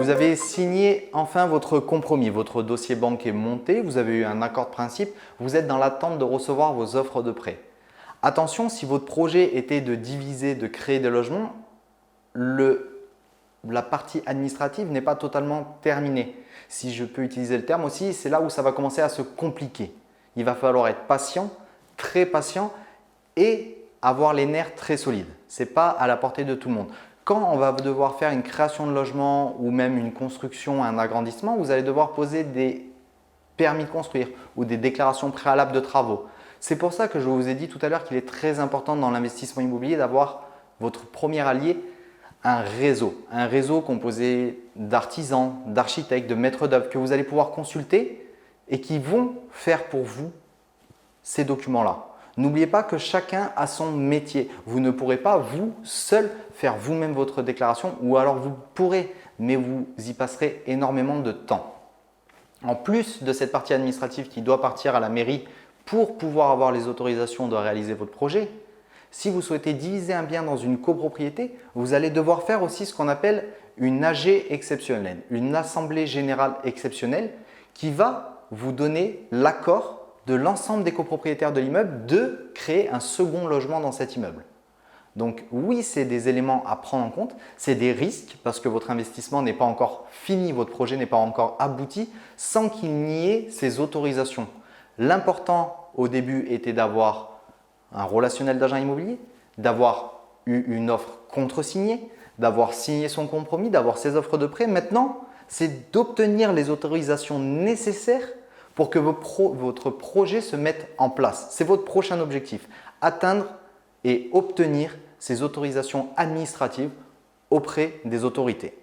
Vous avez signé enfin votre compromis, votre dossier banque est monté, vous avez eu un accord de principe, vous êtes dans l'attente de recevoir vos offres de prêt. Attention, si votre projet était de diviser, de créer des logements, la partie administrative n'est pas totalement terminée. Si je peux utiliser le terme aussi, c'est là où ça va commencer à se compliquer. Il va falloir être patient, très patient et avoir les nerfs très solides. Ce n'est pas à la portée de tout le monde. Quand on va devoir faire une création de logement ou même une construction, un agrandissement, vous allez devoir poser des permis de construire ou des déclarations préalables de travaux. C'est pour ça que je vous ai dit tout à l'heure qu'il est très important dans l'investissement immobilier d'avoir votre premier allié, un réseau composé d'artisans, d'architectes, de maîtres d'œuvre que vous allez pouvoir consulter et qui vont faire pour vous ces documents-là. N'oubliez pas que chacun a son métier. Vous ne pourrez pas, vous, seul, faire vous-même votre déclaration ou alors vous pourrez, mais vous y passerez énormément de temps. En plus de cette partie administrative qui doit partir à la mairie pour pouvoir avoir les autorisations de réaliser votre projet, si vous souhaitez diviser un bien dans une copropriété, vous allez devoir faire aussi ce qu'on appelle une AG exceptionnelle, une assemblée générale exceptionnelle qui va vous donner l'accord de l'ensemble des copropriétaires de l'immeuble de créer un second logement dans cet immeuble. Donc oui, c'est des éléments à prendre en compte, c'est des risques parce que votre investissement n'est pas encore fini, votre projet n'est pas encore abouti sans qu'il n'y ait ces autorisations. L'important au début était d'avoir un relationnel d'agent immobilier, d'avoir eu une offre contre-signée, d'avoir signé son compromis, d'avoir ses offres de prêt. Maintenant, c'est d'obtenir les autorisations nécessaires pour que votre projet se mette en place. C'est votre prochain objectif, atteindre et obtenir ces autorisations administratives auprès des autorités.